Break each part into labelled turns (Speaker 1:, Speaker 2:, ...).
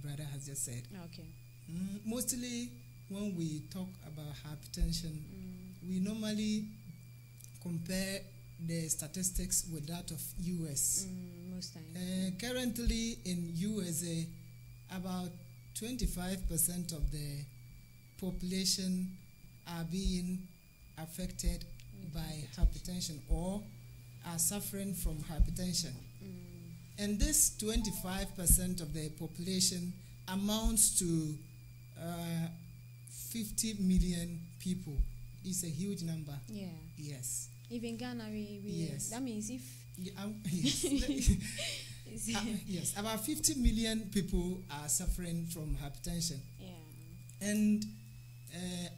Speaker 1: brother has just said.
Speaker 2: Okay.
Speaker 1: Mostly when we talk about hypertension, we normally compare the statistics with that of US.
Speaker 2: Most times.
Speaker 1: Currently in USA, about 25% of the population are being affected by hypertension or are suffering from hypertension. And this 25% of the population amounts to 50 million people. It's a huge number.
Speaker 2: Yeah.
Speaker 1: Yes.
Speaker 2: Even Ghana,
Speaker 1: yes.
Speaker 2: That means if...
Speaker 1: Yes. Yes, about 50 million people are suffering from hypertension.
Speaker 2: Yeah.
Speaker 1: And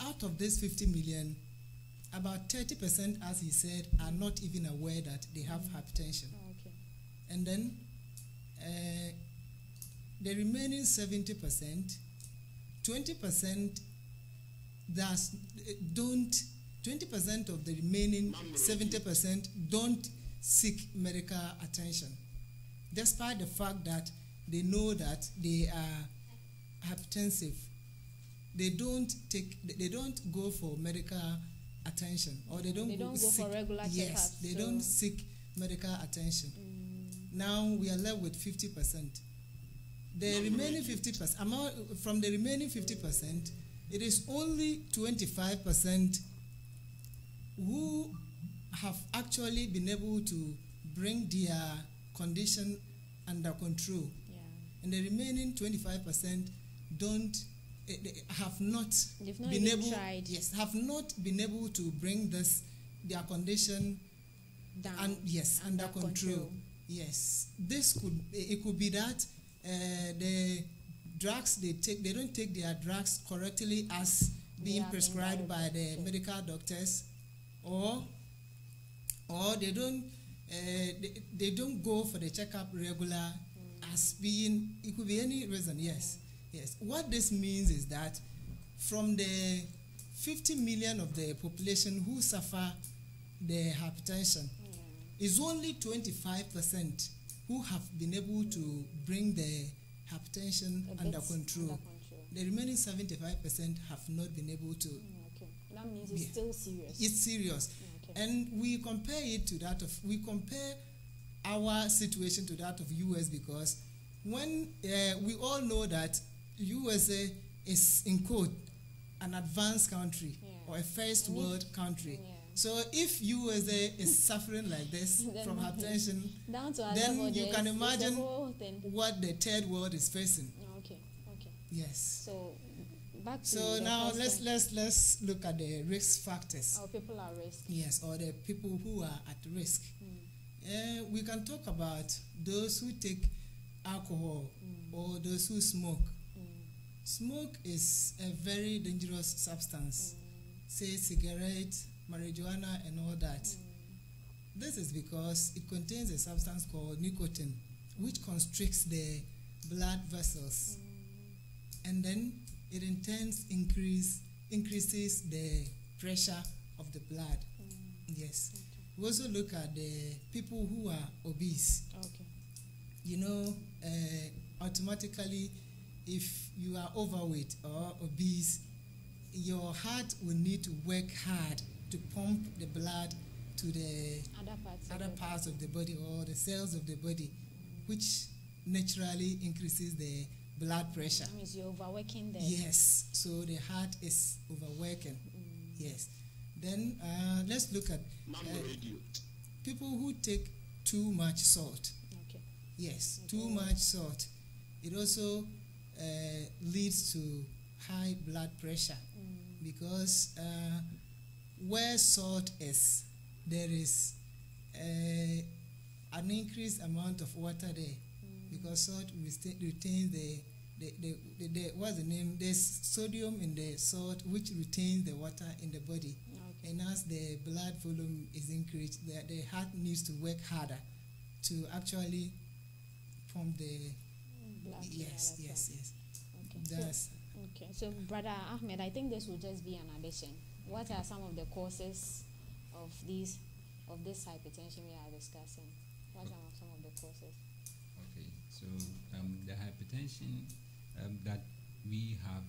Speaker 1: out of this 50 million, about 30%, as he said, are not even aware that they have hypertension.
Speaker 2: Oh, okay.
Speaker 1: And then the remaining 70%, 20% don't. 20% of the remaining 70% don't seek medical attention, despite the fact that they know that they are hypertensive. They don't go for medical attention, or they don't
Speaker 2: go
Speaker 1: seek,
Speaker 2: for regular checkups.
Speaker 1: Yes, they don't seek medical attention. Now we are left with 50%. The remaining 50%, from the remaining 50%, it is only 25% who have actually been able to bring their condition under control.
Speaker 2: Yeah.
Speaker 1: And the remaining 25% have not been able to bring their condition
Speaker 2: down,
Speaker 1: under control. Yes, it could be that the drugs they take, they don't take their drugs correctly as being prescribed by the medical doctors, or they don't go for the checkup regular as being. It could be any reason. Yes. What this means is that from the 50 million of the population who suffer the hypertension, is only 25% who have been able to bring the hypertension under control. The remaining 75% have not been able to.
Speaker 2: Okay. That means it's still serious.
Speaker 1: It's serious. Okay. And we compare our situation to that of US, because when we all know that USA is, in quote, an advanced country, or a first world country. Yeah. So if USA is suffering like this from hypertension, then you can imagine what the third world is facing.
Speaker 2: Okay.
Speaker 1: Yes.
Speaker 2: So back to
Speaker 1: now let's look at the risk factors.
Speaker 2: Or people at risk.
Speaker 1: Yes, or the people who are at risk. We can talk about those who take alcohol or those who smoke. Smoke is a very dangerous substance. Say cigarette, marijuana, and all that. This is because it contains a substance called nicotine, which constricts the blood vessels, and then it in turn increases the pressure of the blood. Yes. Okay. We also look at the people who are obese. Okay. You know, automatically, if you are overweight or obese, your heart will need to work hard to pump the blood to the other parts of the body, or the cells of the body, which naturally increases the blood pressure.
Speaker 2: That means you're overworking there.
Speaker 1: Yes, so the heart is overworking. Yes. Then let's look at people who take too much salt. Okay. Yes, too much salt. It also leads to high blood pressure, because where salt is, there is an increased amount of water there, because salt retains the what's the name? There's sodium in the salt, which retains the water in the body. Okay. And as the blood volume is increased, the heart needs to work harder to actually pump the blood. Yes.
Speaker 2: Okay. So, Brother Ahmed, I think this will just be an addition. What are some of the causes of this hypertension we are discussing? What are some of the causes?
Speaker 3: Okay, so the hypertension, that we have,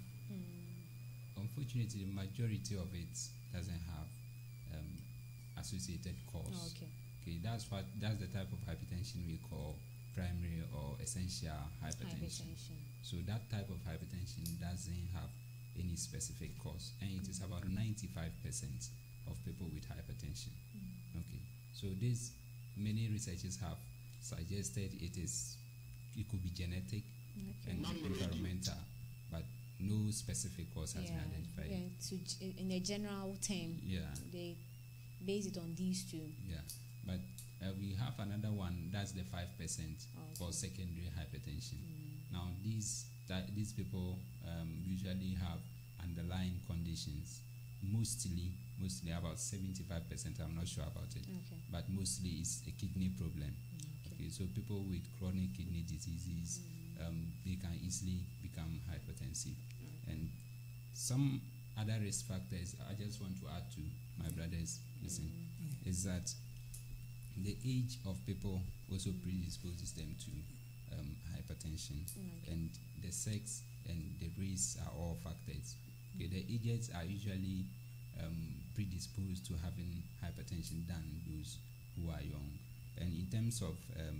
Speaker 3: unfortunately, the majority of it doesn't have associated cause.
Speaker 2: Oh, okay.
Speaker 3: Okay, that's the type of hypertension we call primary or essential hypertension. So that type of hypertension doesn't have any specific cause, and it is about 95% of people with hypertension. Okay, so this many researchers have suggested it could be genetic and environmental, but no specific cause has been identified.
Speaker 2: Yeah, so in a general term, they base it on these two.
Speaker 3: Yeah, but we have another one, that's the 5% called secondary hypertension. Now these people usually have underlying conditions, mostly about 75%, I'm not sure about it, but mostly it's a kidney problem. Okay, so people with chronic kidney diseases, they can easily become hypertensive. And some other risk factors I just want to add to my brothers is that the age of people also predisposes them to hypertension, and the sex and the race are all factors. Okay, the ages are usually predisposed to having hypertension than those who are young. And in terms of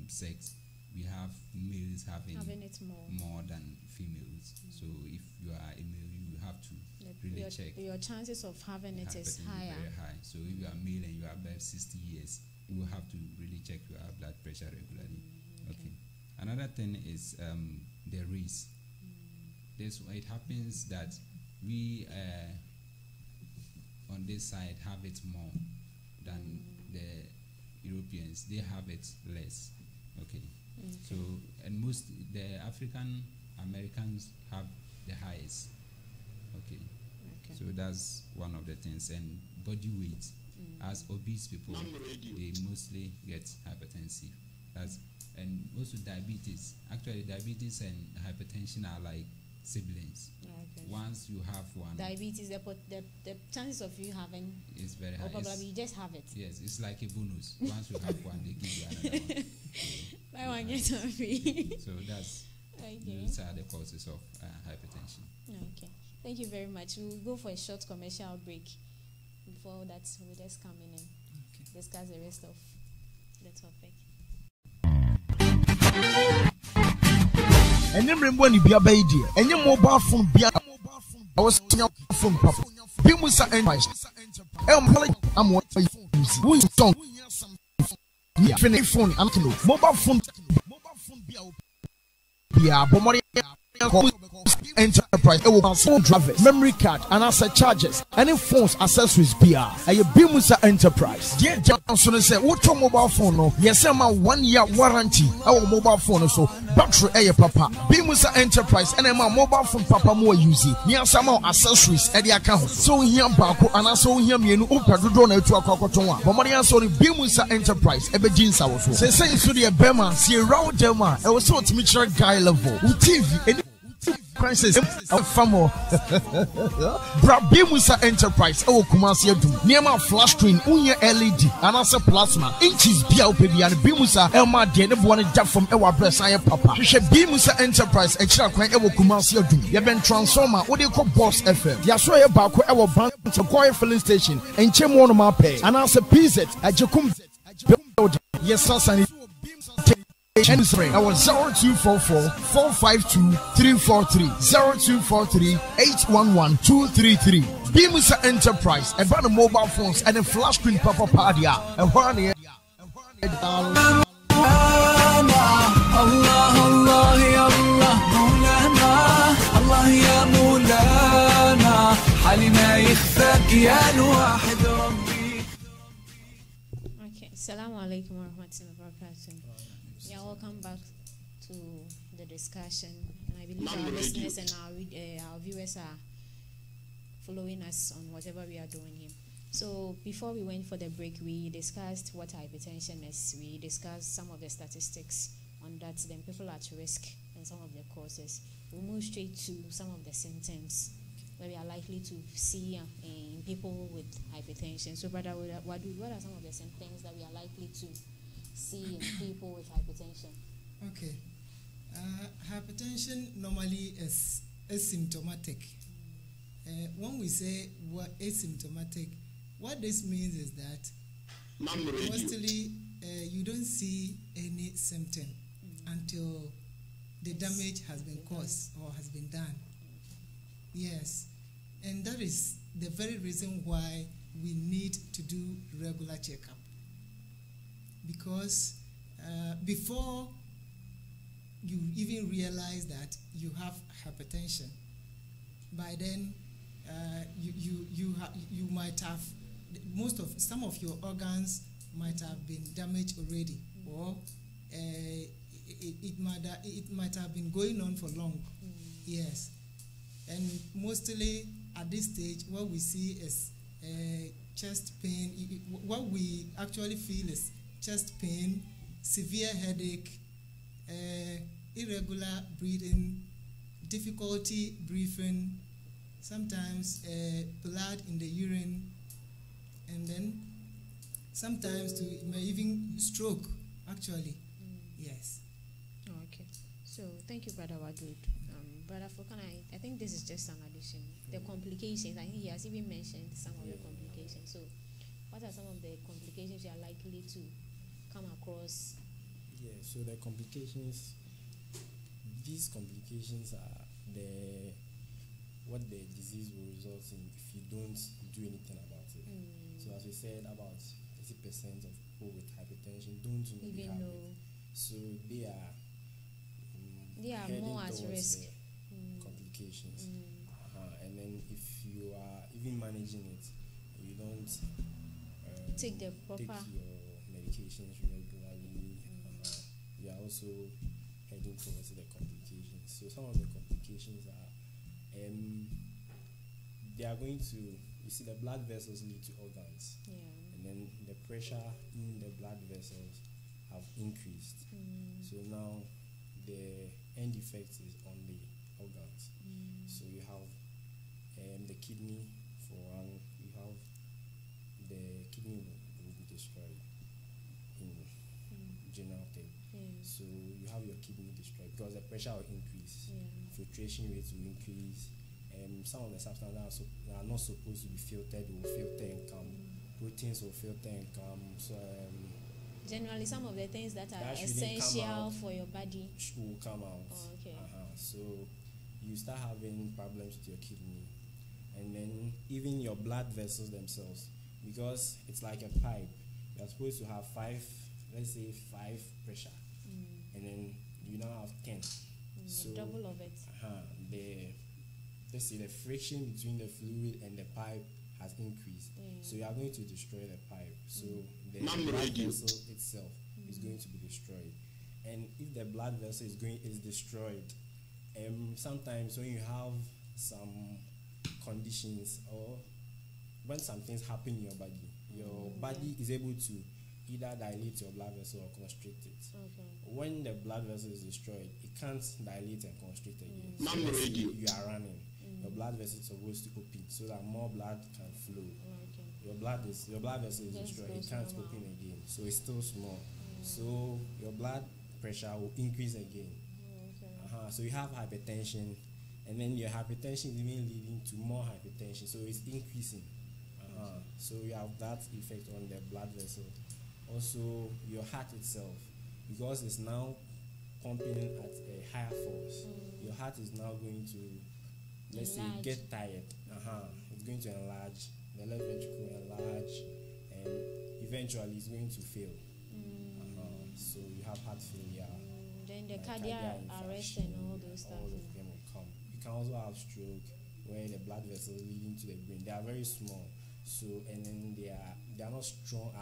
Speaker 3: sex, we have males having it more than females. So if you are a male, you have to really check.
Speaker 2: Your chances of having it is higher.
Speaker 3: Very high. So if you are male and you are above 60 years, you will have to really check your blood pressure regularly. Okay. Another thing is the race. It happens that we on this side have it more than the Europeans. They have it less. Okay. So, and most the African Americans have the highest. Okay. So that's one of the things. And body weight, as obese people, they mostly get hypertensive. And also diabetes. Actually, diabetes and hypertension are like siblings. Once you have one,
Speaker 2: diabetes, the chances of you having
Speaker 3: is very high.
Speaker 2: Or probably you just have it.
Speaker 3: Yes, it's like a bonus. Once you have one, they give you another one.
Speaker 2: Buy one get one free.
Speaker 3: So that's those are the causes of hypertension.
Speaker 2: Okay, thank you very much. We'll go for a short commercial break. Before that, we'll just come in and discuss the rest of the topic.
Speaker 4: And then when you be a baby, and your mobile phone be a phone papa. Bimusa Enterprise. I'm what you see. Who is song? Yeah, phone and mobile phone be a bomber. Enterprise phone drivers, memory card, and asset charges, any phones accessories be a Bimusa Enterprise. Dear Johnson said, what your mobile phone? No, yes, I'm a 1 year warranty. Our mobile phone so battery papa. Bimusa Enterprise and my mobile phone papa more using. Near some accessories at the account. So here Bako and I saw him in Upadrona to a cocotonwa. Bombaria saw the Bimusa Enterprise, Ebejins also. Say to the Bema, see around Dema, I was so to meet your guy level. TV and crisis famo Bimusa Enterprise Kumasi Niema flash screen unya LED and also plasma inches bia opebi and Bimusa Elma de ne bone jab from ewa bresa papa Bimusa Enterprise extra kwan Kumasi ye ben transformer wo de ko boss FM yaso ye ba ko ewa bank to Koye filling station enche mo no ma pay and also PZ ajekum yes sir I was 0244 452 343 0243 811 233. Bimusa Enterprise, a brand of mobile phones and a flash screen papa party. A one Allah Allah ya Allah Maulana Allah ya Maulana حالنا يخفاك يا الواحد ربي.
Speaker 2: Okay, Assalamu alaikum wa rahmatullahi wa barakatuh. Yeah, welcome back to the discussion, and I believe our listeners and our viewers are following us on whatever we are doing here. So before we went for the break, we discussed what hypertension is. We discussed some of the statistics on that, then people at risk and some of the causes. We'll move straight to some of the symptoms that we are likely to see in people with hypertension. So brother, what are some of the symptoms that we are likely to see in people with hypertension?
Speaker 1: Okay. Hypertension normally is asymptomatic. When we say asymptomatic, what this means is that mostly you don't see any symptom until the damage has been caused or has been done. Yes, and that is the very reason why we need to do regular checkup. Because before you even realize that you have hypertension, by then you might have some of your organs might have been damaged already, or it might have been going on for long. Yes, and mostly at this stage, what we see is chest pain. What we actually feel is chest pain, severe headache, irregular breathing, difficulty breathing, sometimes blood in the urine, and then sometimes it may even stroke, actually. Yes.
Speaker 2: Okay. So thank you, Brother Wadud. Brother Fokan, I think this is just an addition. The complications, I think he has even mentioned some of the complications. So what are some of the complications you are likely to come across?
Speaker 5: Yeah, so the complications, these complications are what the disease will result in if you don't do anything about it. So as we said, about 80% of people with hypertension don't even have it. So they are
Speaker 2: more at risk.
Speaker 5: Complications. And then if you are even managing it, you don't
Speaker 2: take your
Speaker 5: medications regularly, you are also heading towards the complications. So some of the complications are they are going to, you see, the blood vessels lead to organs, and then the pressure in the blood vessels have increased. So now the end effect is on the organs. So you have the kidney, for one, you have the kidney will be destroyed in general term. So you have your kidney destroyed because the pressure will increase, filtration rates will increase, some of the substances that are not supposed to be filtered will filter and come, proteins will filter and come. So
Speaker 2: generally some of the things that are essential for your body
Speaker 5: will come out.
Speaker 2: Oh, okay.
Speaker 5: So you start having problems with your kidney, and then even your blood vessels themselves, because it's like a pipe. You're supposed to have 5, let's say 5 pressure, and then you now have 10. So
Speaker 2: double of it.
Speaker 5: Let's say the friction between the fluid and the pipe has increased. So you are going to destroy the pipe. So the blood vessel itself is going to be destroyed. And if the blood vessel is destroyed, sometimes when you have some conditions or when some things happen in your body is able to either dilate your blood vessel or constrict it. When the blood vessel is destroyed, it can't dilate and constrict again. So you are running. Your blood vessel is supposed to open so that more blood can flow. Your blood vessel is destroyed, it can't open again, so it's still small. So your blood pressure will increase again. So you have hypertension, and then your hypertension is even leading to more hypertension, so it's increasing. So you have that effect on the blood vessel. Also, your heart itself, because it's now pumping at a higher force, your heart is now going to, let's say, get tired. It's going to enlarge, the left ventricle enlarge, and eventually it's going to fail. So you have heart failure.
Speaker 2: Then the cardiac arrest and all those stuff.
Speaker 5: All of them will come. You can also have stroke, where the blood vessels leading to the brain, they are very small. So, and then they are not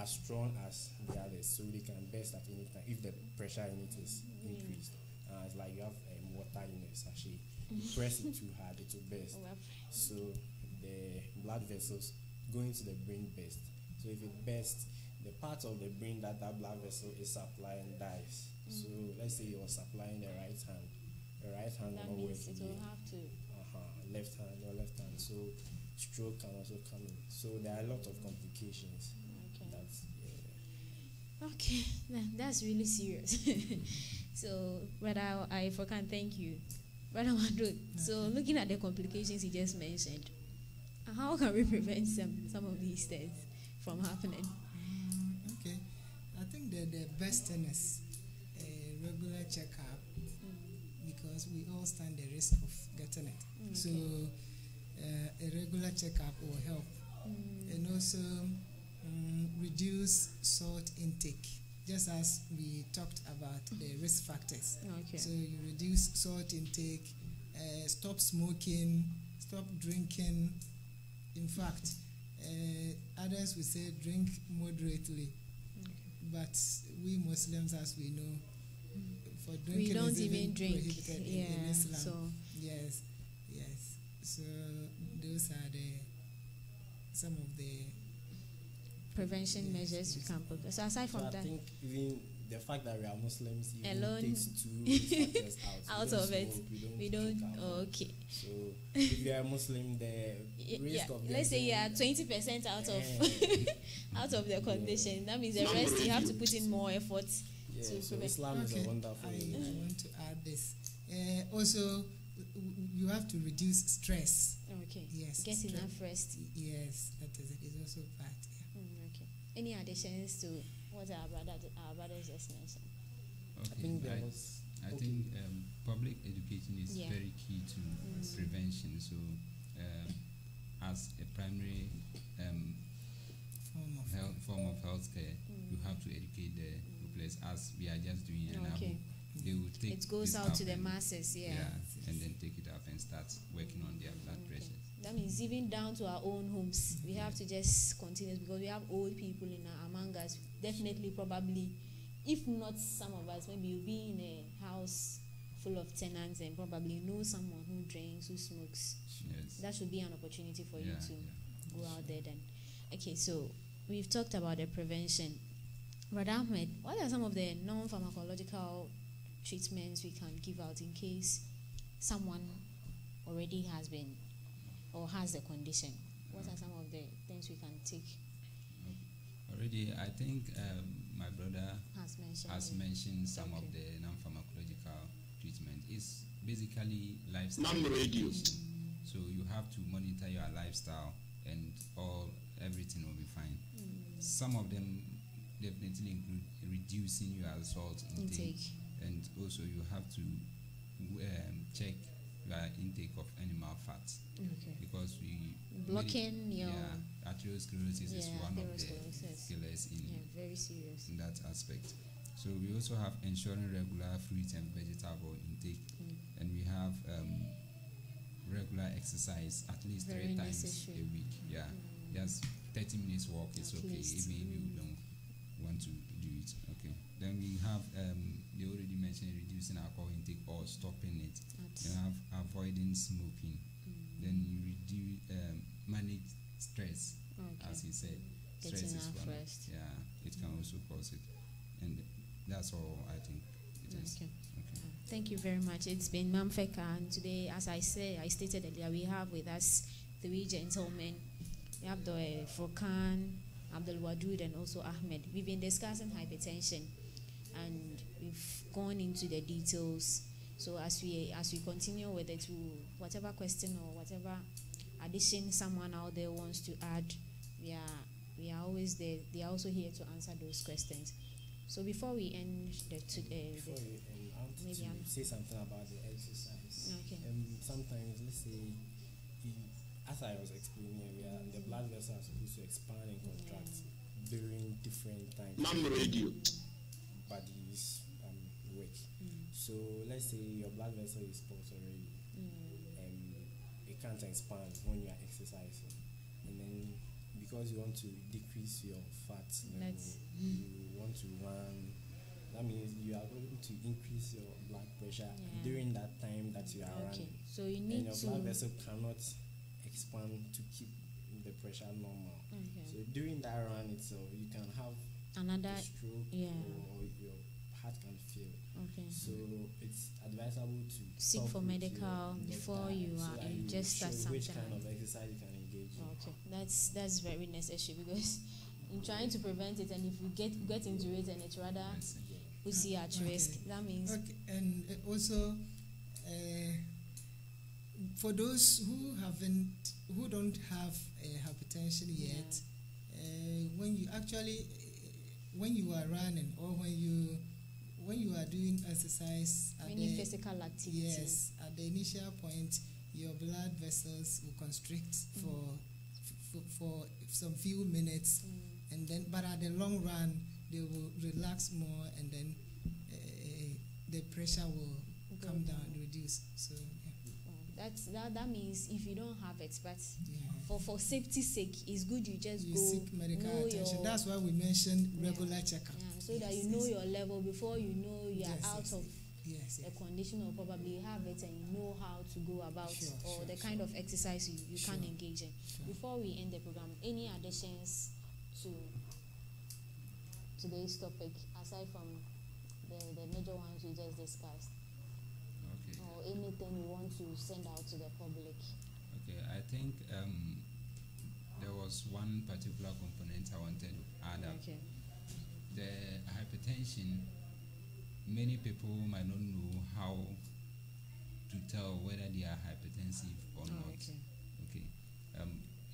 Speaker 5: as strong as the others, so they can burst at any time if the pressure in it is increased. It's like you have water in a sachet. You press it too hard, it will burst. So the blood vessels go into the brain burst. So if it bursts, the part of the brain that blood vessel is supplying dies. So let's say you are supplying the right hand will not work again. Left hand. So stroke can also come in. So there are a lot of complications.
Speaker 2: Okay, that's really serious. So, Brother Ifokan, thank you. Brother Wandro, so looking at the complications he just mentioned, how can we prevent some of these things from happening?
Speaker 1: Okay, I think that the best thing is a regular checkup because we all stand the risk of getting it.
Speaker 2: Okay.
Speaker 1: So a regular checkup will help, and also reduce salt intake. Just as we talked about the risk factors.
Speaker 2: Okay.
Speaker 1: So you reduce salt intake, stop smoking, stop drinking. In fact, others will say drink moderately. But we Muslims, as we know, for drinking
Speaker 2: we don't
Speaker 1: is
Speaker 2: even drink.
Speaker 1: prohibited in Islam.
Speaker 2: So
Speaker 1: Yes. So those are some of the
Speaker 2: prevention measures you can put. So aside from
Speaker 5: I
Speaker 2: that,
Speaker 5: think even the fact that we are Muslims even
Speaker 2: alone
Speaker 5: takes two factors out.
Speaker 2: out
Speaker 5: We don't
Speaker 2: of it,
Speaker 5: smoke,
Speaker 2: we don't.
Speaker 5: drink alcohol.
Speaker 2: Okay.
Speaker 5: So if you are a Muslim, the risk of
Speaker 2: Let's say you are
Speaker 5: getting
Speaker 2: 20% out of out of the condition. That means the rest you have to put in more effort to
Speaker 5: so
Speaker 2: prevent.
Speaker 5: Islam is a wonderful
Speaker 1: I
Speaker 5: religion.
Speaker 1: want to add this. Also, you have to reduce stress.
Speaker 2: Okay.
Speaker 1: Yes.
Speaker 2: Get
Speaker 1: stress.
Speaker 2: enough rest.
Speaker 1: Yes, that is it. It's also part.
Speaker 2: Okay. Any additions to what our brothers just mentioned?
Speaker 3: Okay,
Speaker 5: I think there was.
Speaker 3: I think public education is very key to prevention. So, as a primary form of healthcare, you have to educate the populace as we are just doing it.
Speaker 2: Okay.
Speaker 3: They will take
Speaker 2: It goes
Speaker 3: this
Speaker 2: out
Speaker 3: up
Speaker 2: to the
Speaker 3: and-
Speaker 2: masses,
Speaker 3: and then take it up and start working on their blood pressure.
Speaker 2: That means even down to our own homes, we have to just continue because we have old people among us. Definitely, probably, if not some of us, maybe you'll be in a house full of tenants and probably know someone who drinks, who smokes.
Speaker 3: Yes.
Speaker 2: That should be an opportunity for you to
Speaker 3: Yeah.
Speaker 2: go out there then. Okay, so we've talked about the prevention. Brother Ahmed, what are some of the non-pharmacological treatments we can give out in case someone already has been or has the condition? What are some of the things we can take?
Speaker 3: Already, I think my brother
Speaker 2: Has mentioned
Speaker 3: mentioned some of
Speaker 2: Okay.
Speaker 3: the non-pharmacological treatment. It's basically lifestyle. So you have to monitor your lifestyle, and everything will be fine. Some of them definitely include reducing your salt intake. And also you have to check your intake of animal fats
Speaker 2: Okay.
Speaker 3: because
Speaker 2: Blocking your
Speaker 3: arteriosclerosis is one of the
Speaker 2: arteriosclerosis.
Speaker 3: killers
Speaker 2: Very serious.
Speaker 3: in that aspect. So we also have ensuring regular fruit and vegetable intake, and we have regular exercise at least
Speaker 2: Very
Speaker 3: 3 times
Speaker 2: necessary.
Speaker 3: a week. Just 30 minutes walk is
Speaker 2: At
Speaker 3: okay,
Speaker 2: least.
Speaker 3: even if you don't want to do it. Okay. Then we have they already mentioned reducing alcohol intake or stopping it. Then have avoiding smoking. Then you reduce manage stress, as he said. Stress
Speaker 2: Getting
Speaker 3: is
Speaker 2: enough
Speaker 3: one.
Speaker 2: rest.
Speaker 3: It can also cause it, and that's all I think it is.
Speaker 2: Okay.
Speaker 3: Okay.
Speaker 2: Thank you very much. It's been Mamphec, and today, as I stated earlier, we have with us 3 gentlemen. We have the Furkan, Abdul Wadud, and also Ahmed. We've been discussing hypertension, and we've gone into the details. So as we continue with it, whatever question or whatever addition someone out there wants to add, we are always there. They are also here to answer those questions. So before we end
Speaker 5: Maybe I'm say something about the exercise.
Speaker 2: Okay.
Speaker 5: Sometimes, let's say, as I was explaining earlier, the blood vessels are supposed to expand and contract during different times. Body's work. So let's say your blood vessel is paused already, it can't expand when you are exercising, and then because you want to decrease your fat level, you want to run. That means you are going to increase your blood pressure during that time that you are running.
Speaker 2: So you need
Speaker 5: and your blood vessel cannot expand to keep the pressure normal. So during that run itself, you can have
Speaker 2: another
Speaker 5: a stroke or your heart can fail. So it's advisable to
Speaker 2: seek for medical before you just start something.
Speaker 5: Which kind of exercise you can engage in.
Speaker 2: Okay, that's very necessary because in trying to prevent it, and if you get into it and it's rather who see at risk. That means
Speaker 1: and also for those who don't have hypertension yet, when you are running or when you are doing exercise,
Speaker 2: any physical activity,
Speaker 1: yes, at the initial point, your blood vessels will constrict for some few minutes, and then, but at the long run, they will relax more, and then the pressure will come down, reduce. So
Speaker 2: that means if you don't have it, but for safety's sake, it's good you just go
Speaker 1: seek medical attention. That's why we mentioned regular checkup.
Speaker 2: So that you know your level before you know you are out of a condition or probably have it, and you know how to go about the kind of exercise you can engage in. Before we end the program, any additions to today's topic aside from the major ones we just discussed? Or anything you want to send out to the public?
Speaker 3: Okay, I think there was one particular component I wanted to add up.
Speaker 2: Okay.
Speaker 3: The hypertension, many people might not know how to tell whether they are hypertensive or not. Okay.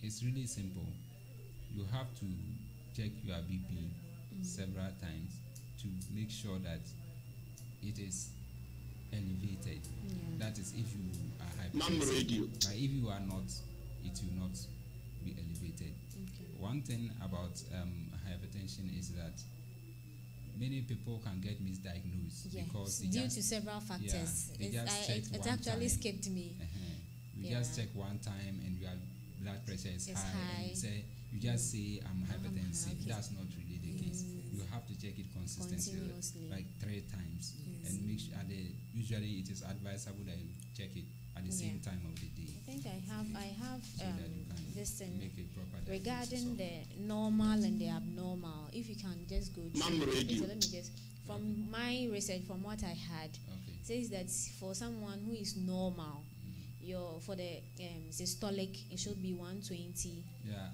Speaker 3: It's really simple. You have to check your BP several times to make sure that it is elevated. That is, if you are hypertensive. But if you are not, it will not be elevated. One thing about hypertension is that many people can get misdiagnosed because
Speaker 2: due to several factors. It actually skipped me.
Speaker 3: You just check one time and your blood pressure is high. And you just say I'm hypertensive. That's not really the case. You have to check it consistently, like 3 times, and make sure. Usually, it is advisable that you check it at the same time of the day.
Speaker 2: I think I have
Speaker 3: so
Speaker 2: this thing
Speaker 3: make a proper
Speaker 2: regarding the normal and the abnormal. If you can just go through. So let me just from my research, from what I had, says that for someone who is normal, for the systolic it should be 120,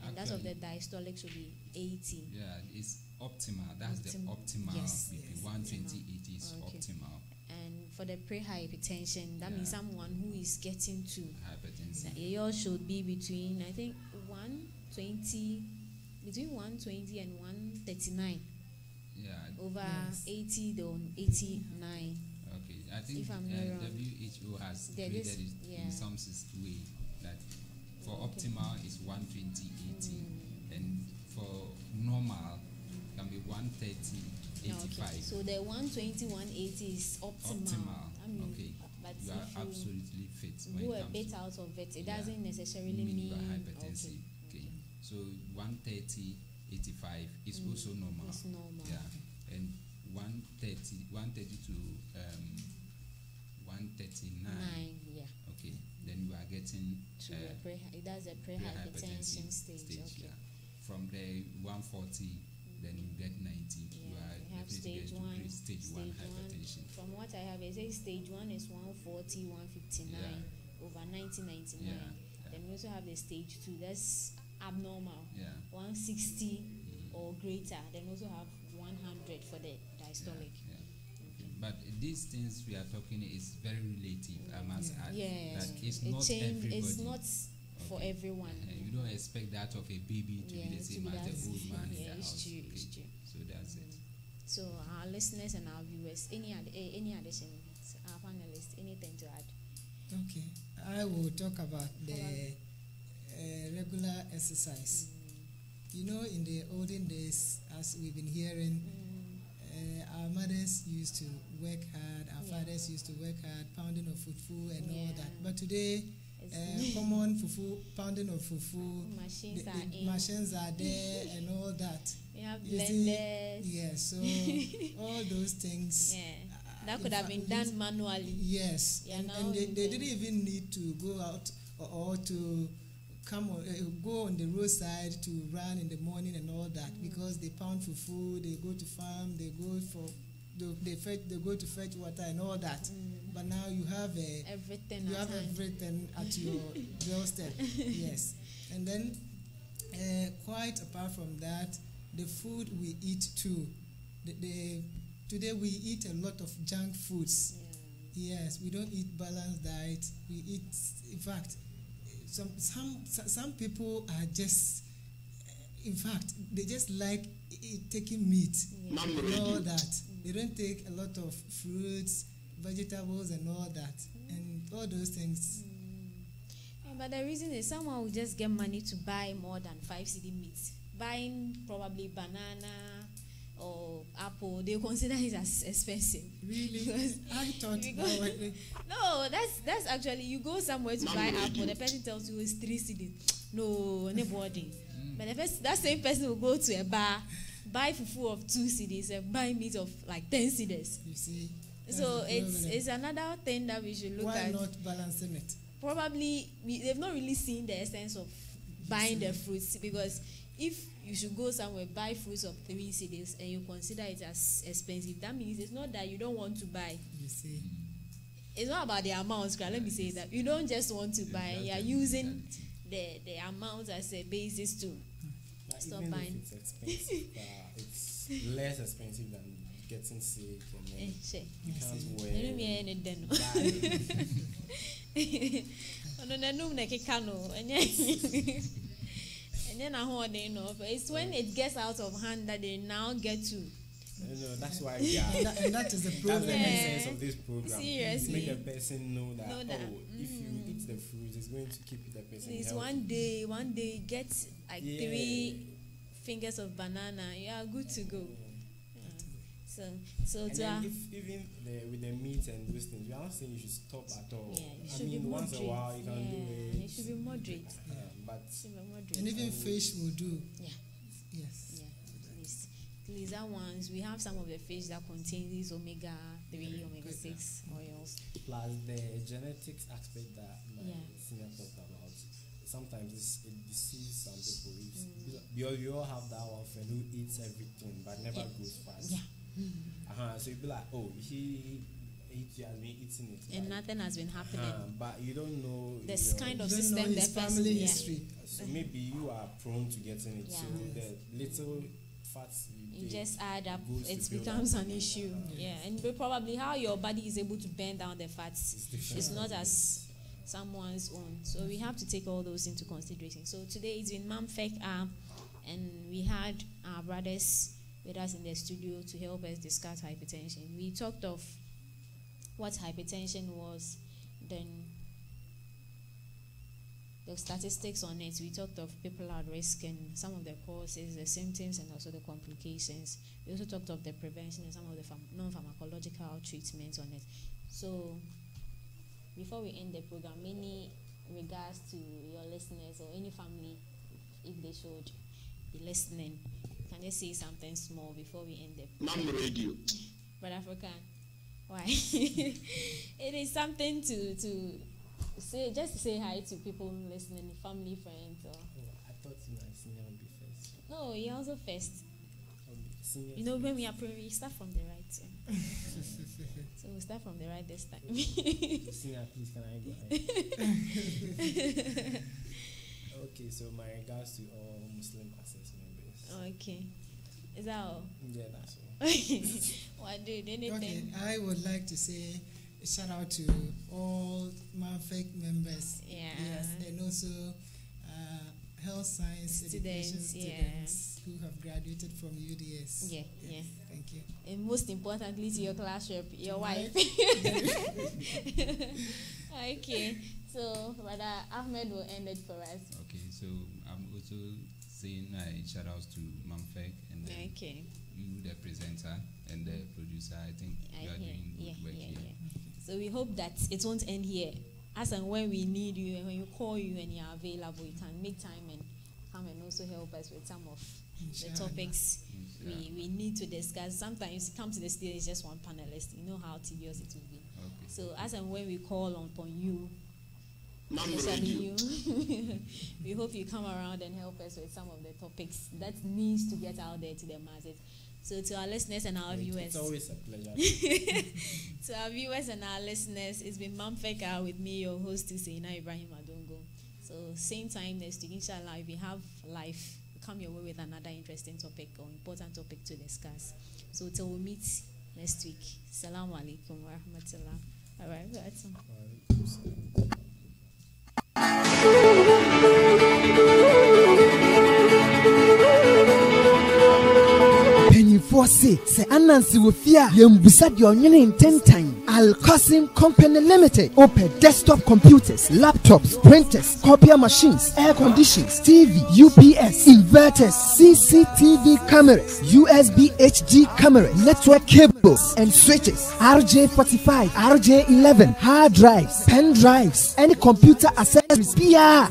Speaker 2: and that of the diastolic should be 80.
Speaker 3: Yeah, it's optimal. That's the optimal BP. 120, 80 is optimal.
Speaker 2: And for the pre-hypertension, that means someone who is getting to
Speaker 3: hypertension.
Speaker 2: Yours should be between, I think, 120, between 120 and 139.
Speaker 3: Yeah.
Speaker 2: Over 80 to 89.
Speaker 3: Okay, I think WHO has created it in some way that for optimal is 120, 80, and for normal can be 130, 85.
Speaker 2: So the 120, 180 is optimal.
Speaker 3: But you are absolutely fit.
Speaker 2: Go a bit out of it. It doesn't necessarily mean
Speaker 3: you are hypertensive. Okay. So 130, 85 is also normal.
Speaker 2: It's normal.
Speaker 3: Yeah. And 130 to 139. Okay. Then you are getting
Speaker 2: that's a pre-hypertension stage. Okay.
Speaker 3: Yeah. From the 140, then you get 90. You are
Speaker 2: stage 1.
Speaker 3: Stage 1 hypertension.
Speaker 2: From what I have, it says stage 1 is 140, 159 over 90, 99. Then we also have the stage 2. That's abnormal. 160 or greater. Then we also have 100 for the diastolic.
Speaker 3: But these things we are talking is very relative, I must add.
Speaker 2: That
Speaker 3: it's not everybody.
Speaker 2: It's not for everyone.
Speaker 3: You don't expect that of a baby to be the same as the old man in the house.
Speaker 2: It's true.
Speaker 3: So that's it.
Speaker 2: So our listeners and our viewers, any additions, our panelists, anything to add?
Speaker 1: Okay, I will talk about the regular exercise. You know, in the olden days, as we've been hearing, our mothers used to work hard, our fathers used to work hard, pounding of fufu and all that. But today, common fufu, pounding of fufu, machines are there and all that.
Speaker 2: We have blenders.
Speaker 1: Yes, so all those things.
Speaker 2: That could have been done manually.
Speaker 1: Yes, and they didn't even need to go out or to go on the roadside to run in the morning and all that, because they pound fufu, they go to farm, they go to fetch water and all that. But now you have everything at your doorstep. Yes, and then quite apart from that, the food we eat too, the today we eat a lot of junk foods. Yes, we don't eat balanced diet. We eat, in fact, some people are just, in fact, they just like taking meat and all that. They don't take a lot of fruits, vegetables, and all that, and all those things.
Speaker 2: But the reason is someone will just get money to buy more than 5 cedi meat. Buying probably banana or apple, they consider it as expensive.
Speaker 1: Really? I thought
Speaker 2: no, that's actually, you go somewhere to buy apple, the person tells you it's 3 cedi. No, anybody. But that same person will go to a bar, buy fufu of 2 cedis and buy meat of like 10 cedis.
Speaker 1: You see?
Speaker 2: So it's another thing that we should look at.
Speaker 1: Why not balancing it?
Speaker 2: Probably they've not really seen the essence of buying the fruits, because if you should go somewhere, buy fruits of 3 cedis and you consider it as expensive, that means it's not that you don't want to buy.
Speaker 1: You see?
Speaker 2: It's not about the amount. Let me say that you don't just want to buy. You are using the amount as a basis to stop
Speaker 5: even
Speaker 2: buying.
Speaker 5: If it's expensive, it's less expensive than getting sick and then you can't wear.
Speaker 2: It's when it gets out of hand that they now get to.
Speaker 5: No, that's why
Speaker 1: and that is the problem.
Speaker 5: That's the essence of this program.
Speaker 2: Seriously.
Speaker 5: Make a person know that, if you eat the fruit, it's going to keep the person healthy.
Speaker 2: One day get like 3 fingers of banana, you are good to go. So
Speaker 5: and then if even with the meat and those things, we are not saying you should stop at all.
Speaker 2: You should be
Speaker 5: once in a while you can do it.
Speaker 2: You should be moderate.
Speaker 1: And even fish will do.
Speaker 2: Yes. These are ones. We have some of the fish that contain these omega-3, omega-6 oils.
Speaker 5: Plus the genetics aspect that my senior talked about. Sometimes it deceives some people. Because you all have that one friend who eats everything but never goes fast. So you'd be like, he has been eating it.
Speaker 2: And nothing has been happening.
Speaker 5: But you don't know
Speaker 2: this kind of
Speaker 1: you
Speaker 2: system,
Speaker 1: don't know his family history.
Speaker 5: So maybe you are prone to getting it. So the little fats
Speaker 2: you just add up, it becomes an issue. And probably how your body is able to burn down the fats is not as someone's own. So we have to take all those into consideration. So today it's been Mamphec, and we had our brothers with us in the studio to help us discuss hypertension. We talked of what hypertension was, then the statistics on it. We talked of people at risk and some of the causes, the symptoms, and also the complications. We also talked of the prevention and some of the non-pharmacological treatments on it. So before we end the program, any regards to your listeners or any family, if they should be listening, can you say something small before we end the program?
Speaker 6: Radio.
Speaker 2: Brother African, why? It is something to say, just to say hi to people listening, family, friends. Or
Speaker 5: I thought my senior would be first.
Speaker 2: No, you're also first.
Speaker 5: Senior
Speaker 2: When we are praying, we start from the right. So we'll start from the right this time.
Speaker 5: Senior, please, can I go ahead? Okay, so my regards to all Muslim access members.
Speaker 2: Okay. Is that all?
Speaker 5: Yeah, that's all.
Speaker 2: What did anything?
Speaker 1: Okay, I would like to say a shout out to all Mamphec members. Yes, and also health science education students who have graduated from UDS.
Speaker 2: Yeah.
Speaker 1: Thank you.
Speaker 2: And most importantly, to your class rep, your wife. Okay, so Brother Ahmed will end it for us.
Speaker 3: Okay, so I'm also saying shout outs to Mamphec and then you, the presenter, and the producer. I think you are doing good work here.
Speaker 2: So we hope that it won't end here. As and when we need you and when you call you and you are available, you can make time and come and also help us with some of the topics we need to discuss. Sometimes you come to the stage, it's just one panelist. You know how tedious it will be.
Speaker 3: Okay.
Speaker 2: So as and when we call upon you, especially you, we hope you come around and help us with some of the topics that needs to get out there to the masses. So to our listeners and our viewers,
Speaker 5: it's always a pleasure.
Speaker 2: To our viewers and our listeners, it's been Mamphec with me, your host, Husseina Ibrahim Adongo. So same time next week, inshallah, if we have life, we'll come your way with another interesting topic or important topic to discuss. So till we meet next week. Assalamu alaikum wa rahmatullah. All right, that's all.
Speaker 6: For say Anansi Wofia, Yembusad your in 10 times. Al-Qasim Company Limited. Open desktop computers, laptops, printers, copier machines, air conditions, TV, UPS, inverters, CCTV cameras, USB HD cameras, network cables and switches, RJ45, RJ11, hard drives, pen drives, and computer accessories.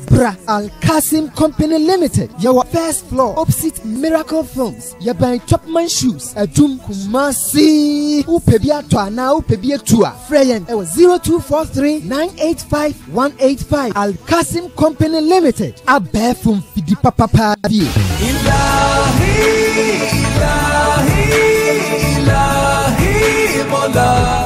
Speaker 6: Bra Al-Qasim Company Limited. Your first floor, opposite Miracle Films. You buy Topman shoes. Ajum Kumasi. Upebia Tuana, Upebia Tua. Freyen 0243-985-185. Al-Qasim Company Limited. Abefum Fidi Papa Ilahi, Ilahi, Ilahi, Mola.